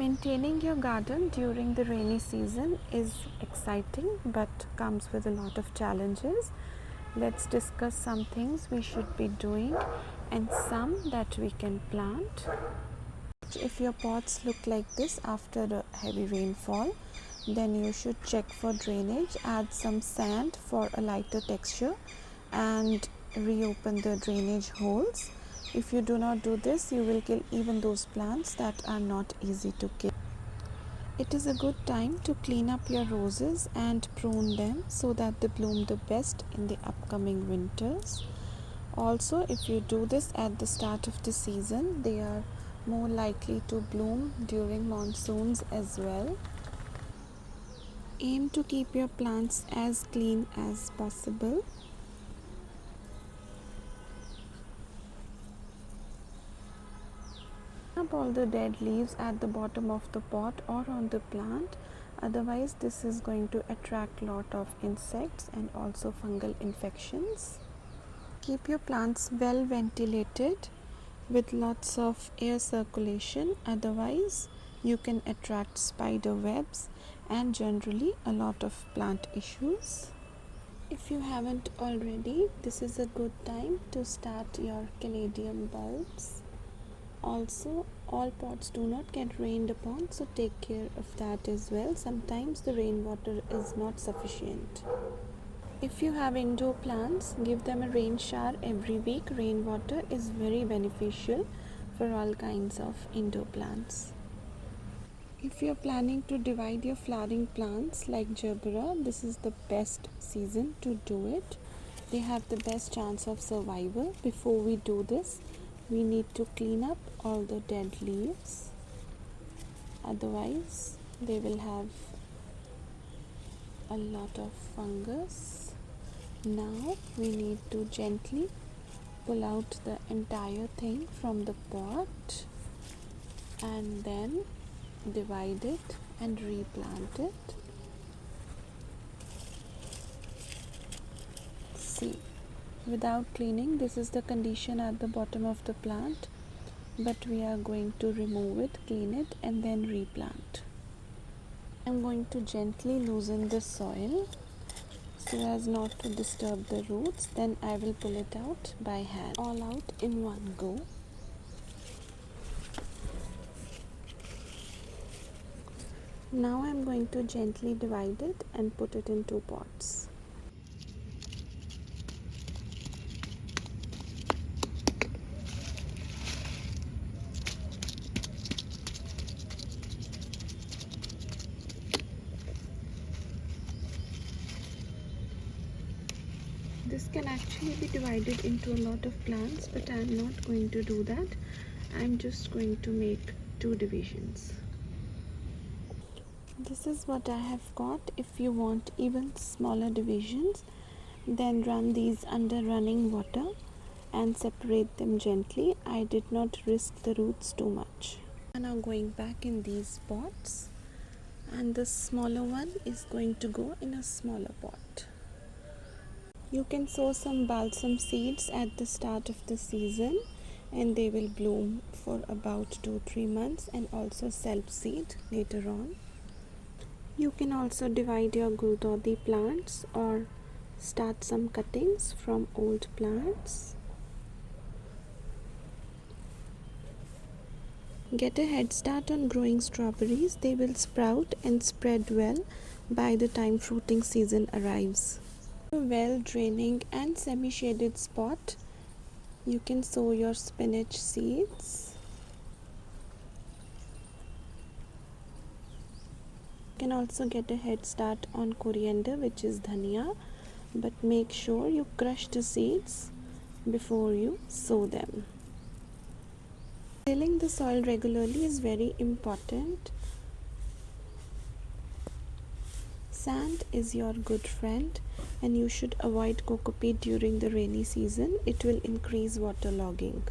Maintaining your garden during the rainy season is exciting but comes with a lot of challenges. Let's discuss some things we should be doing and some that we can plant. If your pots look like this after a heavy rainfall, then you should check for drainage, add some sand for a lighter texture and reopen the drainage holes. If you do not do this, you will kill even those plants that are not easy to kill. It is a good time to clean up your roses and prune them so that they bloom the best in the upcoming winters. Also, if you do this at the start of the season, they are more likely to bloom during monsoons as well. Aim to keep your plants as clean as possible. Up all the dead leaves at the bottom of the pot or on the plant, otherwise this is going to attract lot of insects and also fungal infections. Keep your plants well ventilated with lots of air circulation, otherwise you can attract spider webs and generally a lot of plant issues. If you haven't already, this is a good time to start your caladium bulbs. Also, all pots do not get rained upon, so take care of that as well. Sometimes the rainwater is not sufficient. If you have indoor plants, give them a rain shower every week. Rainwater is very beneficial for all kinds of indoor plants. If you are planning to divide your flowering plants like gerbera, this is the best season to do it. They have the best chance of survival. Before we do this, we need to clean up all the dead leaves, otherwise they will have a lot of fungus. Now we need to gently pull out the entire thing from the pot and then divide it and replant it. See, without cleaning, this is the condition at the bottom of the plant, but we are going to remove it, clean it and then replant. I'm going to gently loosen the soil so as not to disturb the roots. Then I will pull it out by hand, all out in one go. Now I'm going to gently divide it and put it in 2 pots. This can actually be divided into a lot of plants, but I'm not going to do that. I'm just going to make 2 divisions. This is what I have got. If you want even smaller divisions, then run these under running water and separate them gently. I did not risk the roots too much. I'm now going back in these pots, and the smaller one is going to go in a smaller pot. You can sow some balsam seeds at the start of the season and they will bloom for about 2-3 months, and also self seed later on. You can also divide your guldodi plants or start some cuttings from old plants. Get a head start on growing strawberries. They will sprout and spread well by the time fruiting season arrives. A well draining and semi-shaded spot, you can sow your spinach seeds. You can also get a head start on coriander, which is dhania, but make sure you crush the seeds before you sow them. Tilling the soil regularly is very important. Sand is your good friend, and you should avoid coco peat during the rainy season. It will increase waterlogging.